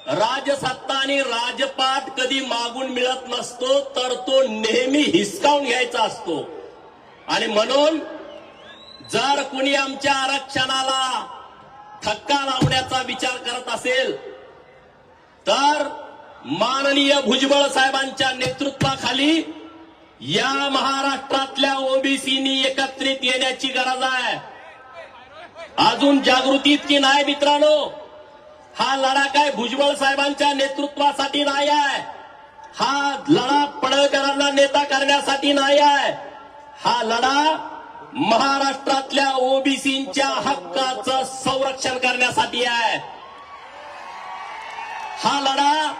राजसत्ता आणि राजपाट कधी मागून मिळत नसतो, तर तो नेहमी हिसकावून घ्यायचा असतो. आणि म्हणून जर कुणी आमच्या आरक्षणाला धक्का लावण्याचा विचार करत असेल तर माननीय भुजबळ साहेबांच्या नेतृत्वाखाली या महाराष्ट्रातल्या ओबीसीनी एकत्रित येण्याची गरज आहे. अजून जागृती इतकी नाही मित्रांनो. हा लढा काय भुजबळ साहेबांच्या नेतृत्वासाठी नाही आहे. हा लढा पडळकरांना नेता करण्यासाठी नाही आहे. हा लढा महाराष्ट्रातल्या ओबीसींच्या हक्काचं संरक्षण करण्यासाठी आहे. हा लढा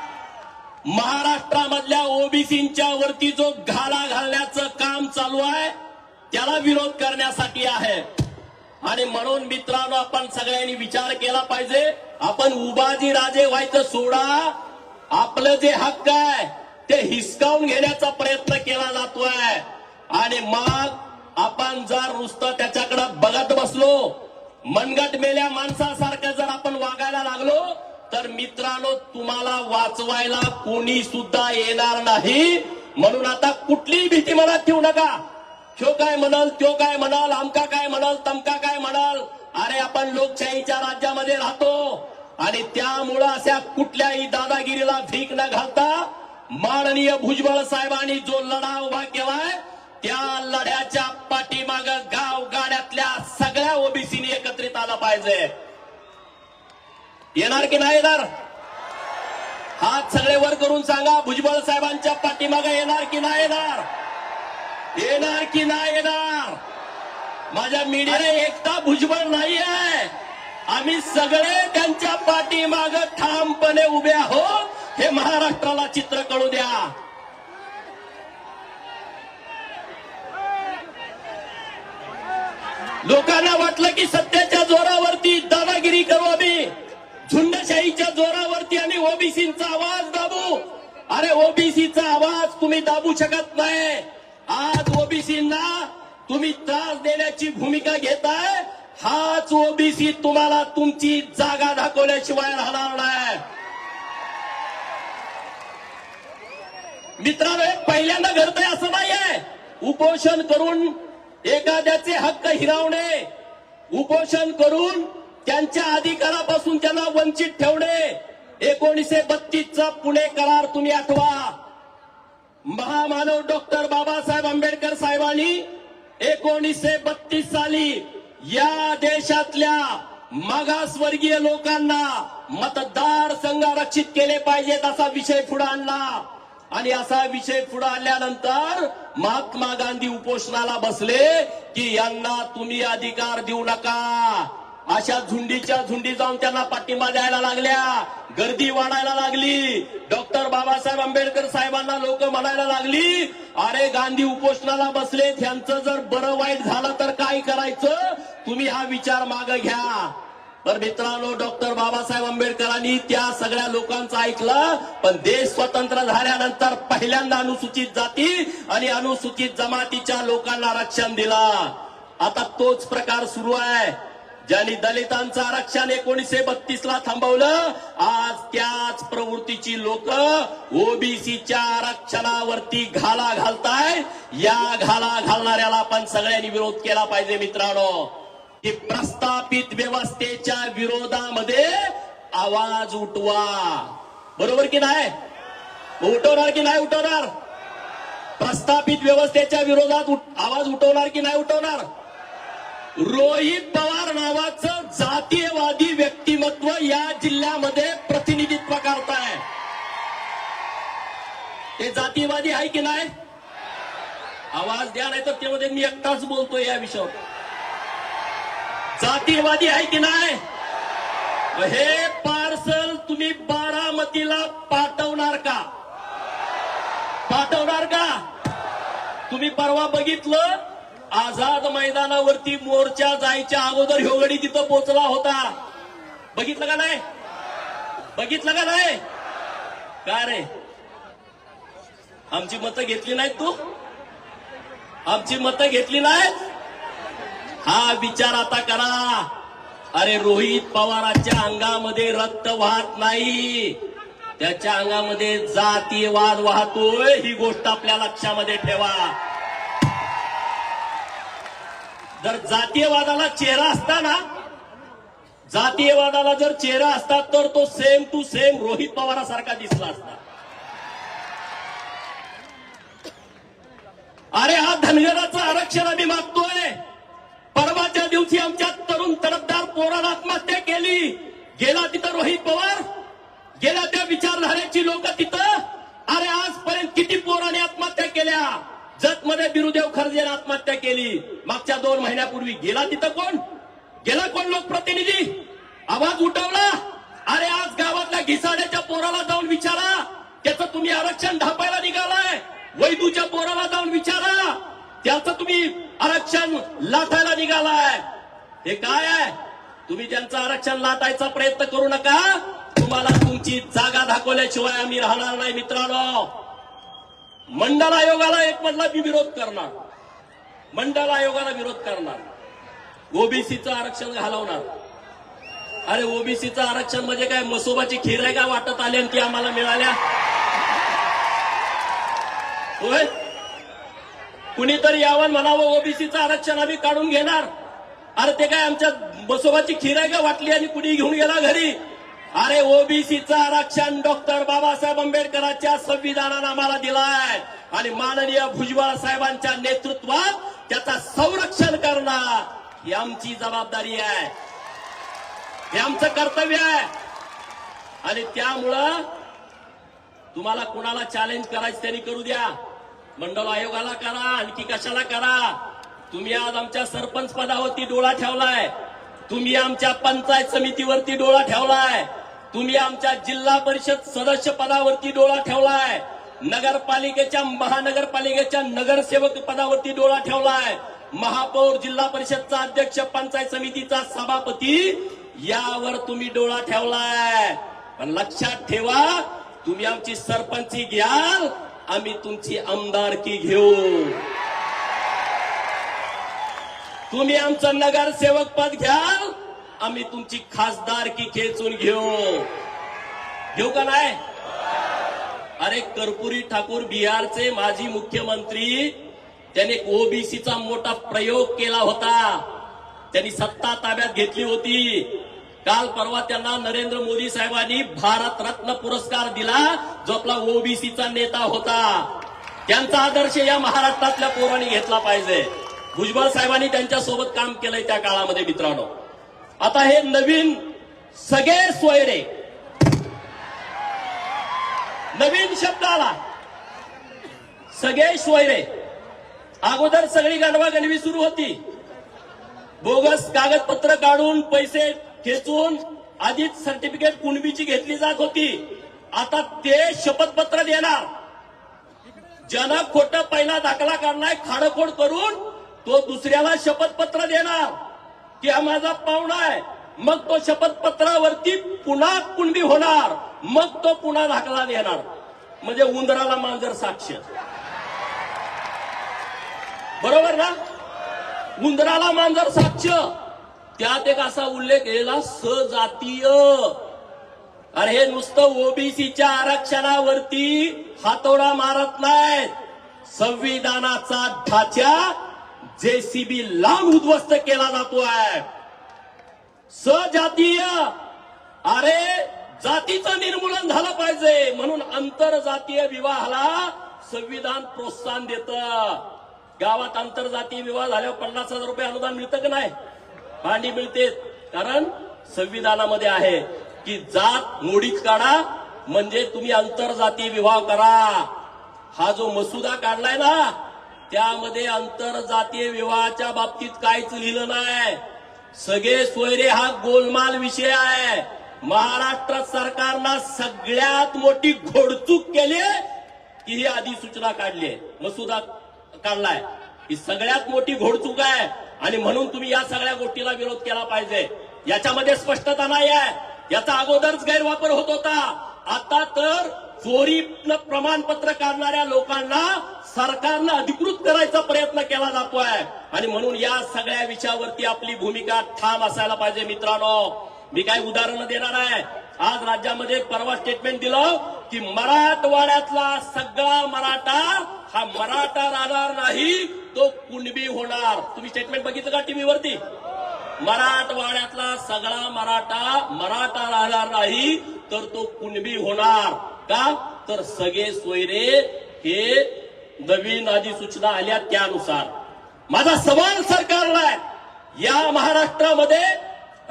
महाराष्ट्रामधल्या ओबीसींच्या वरती जो घाला घालण्याचं काम चालू आहे त्याला विरोध करण्यासाठी आहे. आणि म्हणून मित्रांनो, आपण सगळ्यांनी विचार केला पाहिजे. आपण उबाजी राजे व्हायचं सोडा, आपलं जे हक्क आहे ते हिसकावून घेण्याचा प्रयत्न केला जातोय. आणि मग आपण जर नुसतं त्याच्याकडे बघत बसलो, मनगट मेल्या माणसासारखं जर आपण वागायला लागलो, तर मित्रांनो तुम्हाला वाचवायला कोणी सुद्धा येणार नाही. म्हणून आता कुठलीही भीती मनात ठेवू नका. ह्यो काय म्हणाल, त्यो काय म्हणाल, आमका काय म्हणाल, तमका काय म्हणाल. अरे आपण लोकशाहीच्या राज्यामध्ये राहतो आणि त्यामुळं अशा कुठल्याही दादागिरीला भीक न घालता माननीय भुजबळ साहेबांनी जो लढा उभा केलाय त्या लढ्याच्या पाठीमाग गाव गाड्यातल्या सगळ्या ओबीसीनी एकत्रित आला पाहिजे. येणार की नाही येणार? हात सगळे वर करून सांगा, भुजबळ साहेबांच्या पाठीमागे येणार की नाही येणार? येणार की नाही येणार? माझ्या मीडियाने एकटा भुजबळ नाही आहे, आम्ही सगळे त्यांच्या पाठीमाग ठामपणे उभे आहोत. हे महाराष्ट्राला चित्र कळू द्या. लोकांना वाटलं की सत्तेच्या जोरावरती दादागिरी करू आम्ही, झुंडशाहीच्या जोरावरती आणि ओबीसीचा आवाज दाबू. अरे ओबीसीचा आवाज तुम्ही दाबू शकत नाही. आज ओबीसींना तुम्ही त्रास देण्याची भूमिका घेताय. हाच ओबीसी तुम्हाला तुमची जागा दाखवल्याशिवाय राहणार नाही. मित्रांनो, पहिल्यांदा घडतंय असं नाहीये. उपोषण करून एखाद्याचे हक्क हिरावणे, उपोषण करून त्यांच्या अधिकारापासून त्यांना वंचित ठेवणे. 1932चा पुणे करार तुम्ही आठवा. महामानव डॉक्टर बाबासाहेब आंबेडकर साहेबांनी 1932 साली या देशातल्या मागासवर्गीय लोकांना मतदार संघ आरक्षित केले पाहिजेत असा विषय पुढे आणला. आणि असा विषय पुढे आणल्यानंतर महात्मा गांधी उपोषणाला बसले की यांना तुम्ही अधिकार देऊ नका. अशा झुंडीच्या झुंडी जाऊन त्यांना पाठिंबा द्यायला लागल्या. गर्दी वाढायला लागली. डॉक्टर बाबासाहेब आंबेडकर साहेबांना लोक म्हणायला लागली, अरे गांधी उपोषणाला बसले, त्यांचं जर बरं वाईट झालं तर काय करायचं, तुम्ही हा विचार मागे घ्या. तर मित्रांनो, डॉक्टर बाबासाहेब आंबेडकरांनी त्या सगळ्या लोकांचं ऐकलं. पण देश स्वतंत्र झाल्यानंतर पहिल्यांदा अनुसूचित जाती आणि अनुसूचित जमातीच्या लोकांना आरक्षण दिला. आता तोच प्रकार सुरू आहे. ज्यांनी दलितांचं आरक्षण 1932ला थांबवलं, आज त्याच प्रवृत्तीची लोक ओबीसीच्या आरक्षणावरती घाला घालताय. या घाला घालणाऱ्याला आपण सगळ्यांनी विरोध केला पाहिजे. मित्रांनो, की प्रस्थापित व्यवस्थेच्या विरोधामध्ये आवाज उठवा. बरोबर की नाही? उठवणार की नाही उठवणार? प्रस्थापित व्यवस्थेच्या विरोधात आवाज उठवणार की नाही उठवणार? रोहित पवार नावाचं जातीयवादी व्यक्तिमत्व या जिल्ह्यामध्ये प्रतिनिधित्व करताय. ते जातीयवादी आहे की नाही? आवाज द्या, नाही तर त्यामध्ये मी एकटाच बोलतोय या विषयावर. जातीयवादी आहे की नाही? हे पार्सल तुम्ही बारामतीला पाठवणार का? पाठवणार का? तुम्ही परवा बघितलं, आझाद मैदानावरती मोर्चा जायच्या अगोदर ह्योगडी तिथं पोहोचला होता. बघितलं का नाही? बघितलं का नाही? का रे, आमची मतं घेतली नाहीत? तू आमची मतं घेतली नाहीत? हा विचार आता करा. अरे रोहित पवारांच्या अंगामध्ये रक्त वाहत नाही, त्याच्या अंगामध्ये जातीयवाद वाहतोय, ही गोष्ट आपल्या लक्षामध्ये ठेवा. जर जातीयवादाला चेहरा असता ना, जातीयवादाला जर चेहरा असता तर तो सेम टू सेम रोहित पवारासारखा दिसला असता. अरे हा धनगराचं आरक्षण आम्ही मागतोय. परवाच्या दिवशी आमच्या तरुण तडफदार पोराला आत्महत्या केली. गेला तिथं रोहित पवार, गेला त्या विचारधारेची लोक तिथं. अरे आजपर्यंत किती पोराने आत्महत्या केल्या? जतमध्ये बिरुदेव खर्जेने आत्महत्या केली मागच्या 2 महिन्यापूर्वी. गेला तिथं कोण? गेला कोण लोकप्रतिनिधी? आवाज उठवला? अरे आज गावातल्या घिसाड्याच्या पोराला जाऊन विचारा, त्याचं तुम्ही आरक्षण ढापायला निघालाय. वैदूच्या पोराला जाऊन विचारा, त्याचं तुम्ही आरक्षण लाटायला निघालाय. हे काय आहे? तुम्ही ज्यांचं आरक्षण लाटायचा प्रयत्न करू नका. तुम्हाला तुमची जागा दाखवल्याशिवाय आम्ही राहणार नाही मित्रांनो. मंडल आयोगाला एक मधला मी विरोध करणार. मंडल आयोगाला विरोध करणार. ओबीसीचं आरक्षण घालवणार. अरे ओबीसीचं आरक्षण म्हणजे काय मसोबाची खीर आहे का वाटत आली आणि ती आम्हाला मिळाल्या? होय, कुणीतरी यावं म्हणावं ओबीसीचं आरक्षण आम्ही काढून घेणार. अरे ते काय आमच्या मसोबाची खीर आहे का वाटली आणि कुणी घेऊन गेला घरी? अरे ओबीसीचं आरक्षण डॉक्टर बाबासाहेब आंबेडकरांच्या संविधानानं आम्हाला दिलाय आणि माननीय भुजबळ साहेबांच्या नेतृत्वात त्याचं संरक्षण करणं ही आमची जबाबदारी आहे, हे आमचं कर्तव्य आहे. आणि त्यामुळं तुम्हाला कुणाला चॅलेंज करायचं त्यांनी करू द्या. मंडळ आयोगाला करा, आणखी कशाला करा. तुम्ही आज आमच्या सरपंच पदावरती डोळा ठेवलाय, तुम्ही आमच्या पंचायत समितीवरती डोळा ठेवलाय, तुम्ही आमच्या जिल्हा परिषद सदस्य पदावरती डोळा ठेवलाय, नगरपालिकेच्या महानगरपालिकेच्या नगरसेवक पदावरती डोळा ठेवलाय, महापौर, जिल्हा परिषदचा अध्यक्ष, पंचायत समितीचा सभापती यावर तुम्ही डोळा ठेवलाय. पण लक्षात ठेवा, तुम्ही आमची सरपंची घ्याल, आम्ही तुमची आमदारकी घेऊ. तुम्ही आमचं नगरसेवक पद घ्याल, आम्ही तुमची खासदारकी खेचून घेऊ का नाही? अरे कर्पूरी ठाकूर बिहारचे माजी मुख्यमंत्री, त्याने ओबीसीचा मोठा प्रयोग केला होता. त्यांनी सत्ता ताब्यात घेतली होती. काल परवा त्यांना नरेंद्र मोदी साहेबांनी भारत रत्न पुरस्कार दिला, जो आपला ओबीसीचा नेता होता. त्यांचा आदर्श या महाराष्ट्रातल्या पोरांनी घेतला पाहिजे. भुजबळ साहेबांनी त्यांच्यासोबत काम केलंय त्या काळामध्ये मित्रांनो. आता हे नवीन सगळे सोयरे, नवीन शब्द आला, सगळे सोयरे. अगोदर सगळी गणवागणवी सुरू होती. बोगस कागदपत्र काढून पैसे खेचून आधीच सर्टिफिकेट कुणबीची घेतली जात होती. आता ते शपथपत्र देणार. ज्यानं खोटं पहिला दाखला काढलाय खाडखोड करून, तो दुसऱ्याला शपथपत्र देणार की हा माझा पाहुणा आहे. मग तो शपथपत्रावरती पुन्हा कुणबी होणार, मग तो पुन्हा दाखला देणार. म्हणजे उंदराला मांजर साक्ष. बरोबर ना? उंदराला मांजर साक्ष. त्यात एक असा उल्लेख केला, सजातीय. अरे हे नुसतं ओबीसीच्या आरक्षणावरती हातोडा मारत नाहीत, संविधानाचा ढाचा जेसीबी लावून उद्ध्वस्त केला जातोय. सजातीय. अरे जातीचं निर्मूलन झालं पाहिजे म्हणून आंतरजातीय विवाहाला संविधान प्रोत्साहन देतं. गावात आंतरजातीय विवाह झाल्यावर 50,000 रुपये अनुदान मिळतं का नाही? भांडी मिळते. कारण संविधानामध्ये आहे की जात मोडीत काढा, म्हणजे तुम्ही आंतरजातीय विवाह करा. हा जो मसुदा काढलाय ना, त्यामध्ये आंतरजातीय विवाहाच्या बाबतीत काहीच लिहिलं नाही. सगळे सोयरे हा गोलमाल विषय आहे. महाराष्ट्र सरकारनं सगळ्यात मोठी घोडचूक केली की ही अधिसूचना काढली आहे, मसुदा काढलाय. ही सगळ्यात मोठी घोडचूक आहे आणि म्हणून तुम्ही या सगळ्या गोष्टीला विरोध केला पाहिजे. याच्यामध्ये स्पष्टता नाही आहे. याचा अगोदरच गैरवापर होत होता. आता तर चोरीनं प्रमाणपत्र काढणाऱ्या लोकांना सरकारनं अधिकृत करायचा प्रयत्न केला जातोय आणि म्हणून या सगळ्या विषयावरती आपली भूमिका ठाम असायला पाहिजे मित्रांनो. मी काय उदाहरणं देणार आहे. आज राज्यामध्ये परवा स्टेटमेंट दिलं, की मराठवाड्यातला सगळा मराठा हा मराठा राहणार नाही, तो कुणबी होणार. तुम्ही स्टेटमेंट बघितलं का टीव्हीवरती? मराठवाड्यातला सगळा मराठा राहणार नाही, तर तो कुणबी होणार. का? तर सगळे सोयरे हे नवीन अधिसूचना आल्या त्यानुसार. माझा सवाल सरकारला आहे, या महाराष्ट्रामध्ये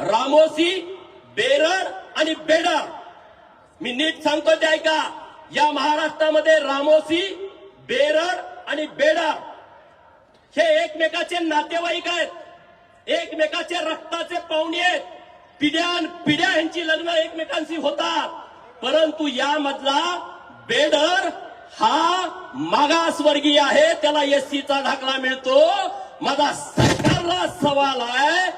रामोसी, बेरड आणि बेडर, मी नीट सांगतो ते ऐका, या महाराष्ट्रामध्ये रामोसी, बेरड आणि बेडर हे एकमेकाचे नातेवाईक आहेत, एकमेकाचे रक्ताचे पाहुणे आहेत. पिढ्या यांची लग्न एकमेकांशी होतात. परंतु यामधला बेडर हा मागासवर्गीय आहे, त्याला एससीचा दाखला मिळतो. माझा सरकारला सवाल आहे,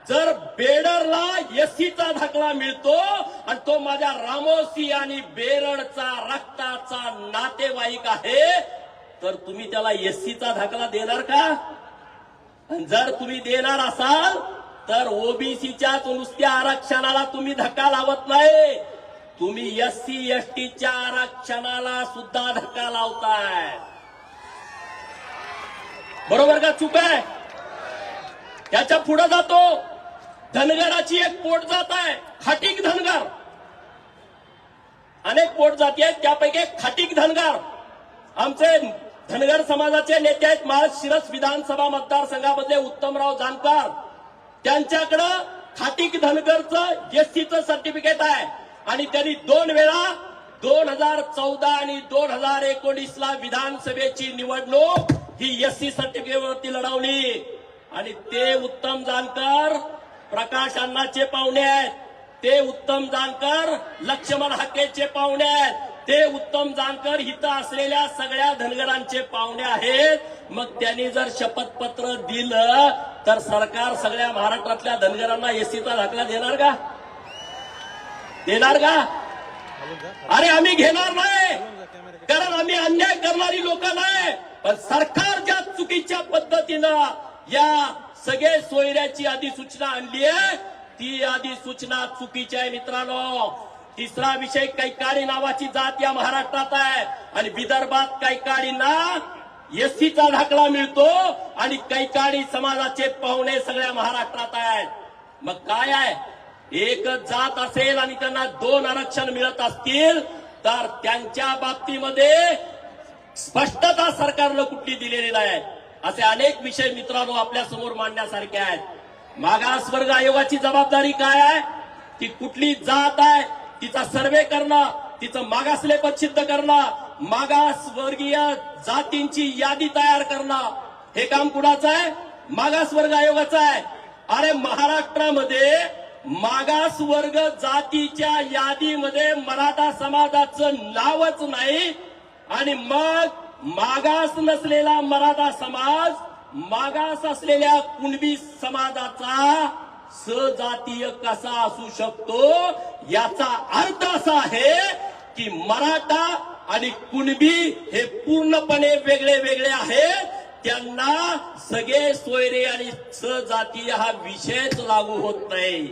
जर बेडरला एससीचा दाखला मिळतो आणि तो माझ्या रामोसी आणि बेरडचा रक्ताचा नातेवाईक आहे, तर तुम्ही त्याला एससीचा दाखला देणार का? जर तुम्ही देणार असाल तर ओबीसीच्या नुसत्या आरक्षणाला तुम्ही धक्का लावत नाही, तुम्ही एससी एसटीच्या आरक्षणाला सुद्धा धक्का लावताय. बरोबर का चूक आहे? त्याच्या पुढे जातो, धनगराची एक पोट जात आहे, खाटीक धनगर. अनेक पोट जाती आहेत, त्यापैकी एक खाटीक धनगर. आमचे धनगर समाजाचे नेते आहेत माळशिरस विधानसभा मतदारसंघामधले उत्तमराव जानकर. त्यांच्याकडं खाटीक धनगरचं एससीचं सर्टिफिकेट आहे आणि त्यांनी 2 वेळा 2014 आणि 2019ला विधानसभेची निवडणूक ही एससी सर्टिफिकेटवरती लढवली. आणि ते उत्तम जानकर प्रकाश अण्णाचे पाहुणे आहेत, ते उत्तम जानकर लक्ष्मण हाकेचे पाहुणे आहेत, ते उत्तम जानकर इथं असलेल्या सगळ्या धनगरांचे पाहुणे आहेत. मग त्यांनी जर शपथपत्र दिलं तर सरकार सगळ्या महाराष्ट्रातल्या धनगरांना एससीचा दाखला देणार का? देणार का? अरे आम्ही घेणार नाही, कारण आम्ही अन्याय करणारी लोक नाही. पण सरकार ज्या चुकीच्या पद्धतीनं या सगळे सोयऱ्याची अधिसूचना आणली आहे, ती अधिसूचना चुकीची आहे मित्रांनो. तिसरा विषय, कैकाडी नावाची जात या महाराष्ट्रात आहे आणि विदर्भात कैकाडींना एससीचा दाखला मिळतो आणि कैकाडी समाजाचे पाहुणे सगळ्या महाराष्ट्रात आहेत. मग काय आहे, एकच जात असेल आणि त्यांना 2 आरक्षण मिळत असतील तर त्यांच्या बाबतीमध्ये स्पष्टता सरकारनं कुठली दिलेली नाही. असे अनेक विषय मित्रांनो आपल्या समोर मांडण्यासारखे आहेत. मागासवर्ग आयोगाची जबाबदारी काय आहे? ती कुठली जात आहे तिचा सर्वे करणं, तिचं मागासलेपद सिद्ध करणं, मागासवर्गीय जातींची यादी तयार करणं, हे काम कुणाचं आहे? मागासवर्ग आयोगाचं आहे. अरे महाराष्ट्रामध्ये मागासवर्ग जातीच्या यादीमध्ये मराठा समाजाचं नावच नाही आणि मग मागास नसलेला मराठा समाज मागास असलेल्या कुणबी समाजाचा सजातीय कसा असू शकतो? याचा अर्थ असा आहे की मराठा आणि कुणबी हे पूर्णपणे वेगळे वेगळे आहेत. त्यांना सगळे सोयरे आणि सजातीय हा विषयच लागू होत नाही.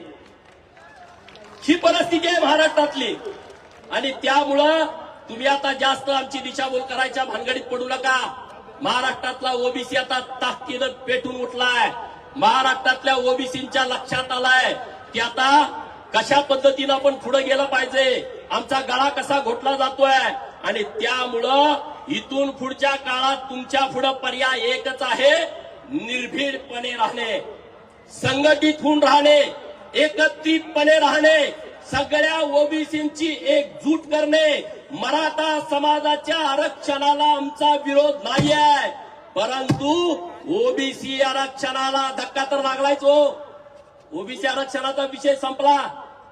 ही परिस्थिती आहे महाराष्ट्रातली आणि त्यामुळं तुम्ही आता जास्त आमची दिशाभूल करायच्या भानगडीत पडू नका. महाराष्ट्रातला ओबीसी आता ताकदीनं पेटून उठलाय. महाराष्ट्रातल्या ओबीसींच्या लक्षात आलाय की आता कशा पद्धतीनं आपण पुढे गेलं पाहिजे, आमचा गळा कसा घोटला जातोय आणि त्यामुळं इथून पुढच्या काळात तुमच्या पुढे पर्याय एकच आहे, निर्भीडपणे राहणे, संघटित होऊन राहणे, एकत्रितपणे राहणे, सगळ्या ओबीसींची एकजूट करणे. मराठा समाजाच्या आरक्षणाला आमचा विरोध नाही आहे, परंतु ओबीसी आरक्षणाला धक्का तर लागलाच हो. ओबीसी आरक्षणाचा विषय संपला.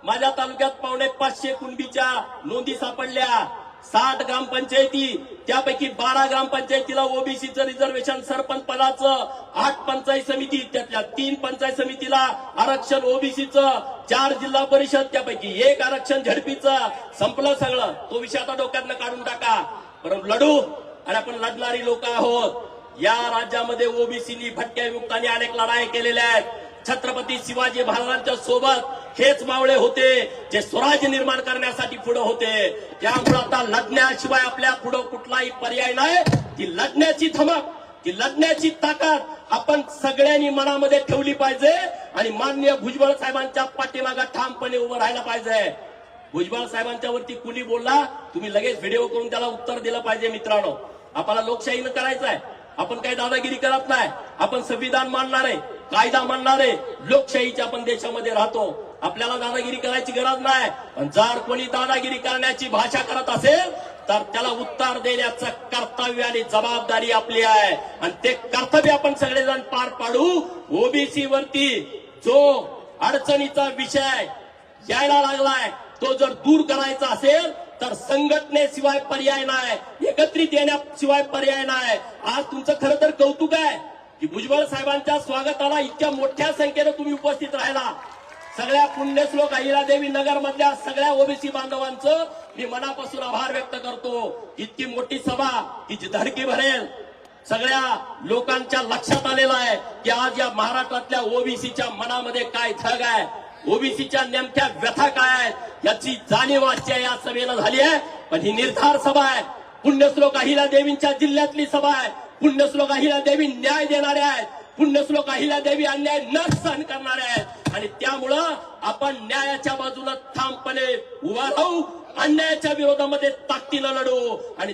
माझ्या तालुक्यात 550 कुणबीच्या नोंदी सापडल्या. 60 ग्रामपंचायती, त्यापैकी 12 ग्रामपंचायतीला ओबीसीचं रिझर्वेशन सरपंच पदाचं, 8 पंचायत समिती, त्यातल्या 3 पंचायत समितीला आरक्षण ओबीसीचं, 4 जिल्हा परिषद, त्यापैकी 1 आरक्षण झडपीचं. संपलं सगळं. तो विषय आता डोक्यातनं काढून टाका. परंतु लढू आणि आपण लढणारी लोक आहोत. या राज्यामध्ये ओबीसीनी भटक्या विमुक्तांनी अनेक लढाई केलेल्या आहेत. छत्रपती शिवाजी महाराजांच्या सोबत हेच मावळे होते जे स्वराज्य निर्माण करण्यासाठी पुढे होते. त्यामुळे आता लढण्याशिवाय आपल्या पुढे कुठलाही पर्याय नाही. ती लढण्याची धमक, ती लढण्याची ताकद आपण सगळ्यांनी मनामध्ये ठेवली पाहिजे आणि माननीय भुजबळ साहेबांच्या पाठीमागे ठामपणे उभं राहायला पाहिजे. भुजबळ साहेबांच्या वरती कुणी बोलला, तुम्ही लगेच व्हिडिओ करून त्याला उत्तर दिलं पाहिजे. मित्रांनो, आपल्याला लोकशाहीनं करायचं आहे. आपण काही दादागिरी करत नाही. आपण संविधान मानणारे, कायदा मानणारे, लोकशाहीच्या आपण देशामध्ये राहतो. आपल्याला दादागिरी करायची गरज नाही. पण जर कोणी दादागिरी करण्याची भाषा करत असेल तर त्याला उत्तर देण्याचं कर्तव्य आणि जबाबदारी आपली आहे आणि ते कर्तव्य आपण सगळेजण पार पाडू. ओबीसी वरती जो अडचणीचा विषय यायला लागलाय तो जर दूर करायचा असेल तर संघटनेशिवाय पर्याय नाही, एकत्रित येण्याशिवाय पर्याय नाही. आज तुमचं खरं तर कौतुक आहे की भुजबळ साहेबांच्या स्वागताला इतक्या मोठ्या संख्येनं तुम्ही उपस्थित राहिला. सगळ्या पुण्यश्लोक अहिल्यादेवी नगर मधल्या सगळ्या ओबीसी बांधवांचं मी मनापासून आभार व्यक्त करतो. इतकी मोठी सभा ही जी धडकी भरेल, सगळ्या लोकांच्या लक्षात आलेलं आहे की आज या महाराष्ट्रातल्या ओबीसीच्या मनामध्ये काय धग आहे, ओबीसीच्या नेमक्या व्यथा काय आहेत याची जाणीव आजच्या या सभेला झाली आहे. पण ही निर्धार सभा आहे. पुण्यश्लोक अहिल्यादेवींच्या जिल्ह्यातली सभा आहे. पुण्यश्लोक अहिल्यादेवी न्याय देणाऱ्या आहेत. पुण्यश्लोक अहिल्यादेवी अन्याय न सहन करणारे आहेत आणि त्यामुळं आपण न्यायाच्या बाजूला ठामपणे उभा राहू, अन्यायाच्या विरोधामध्ये ताकदीनं लढू आणि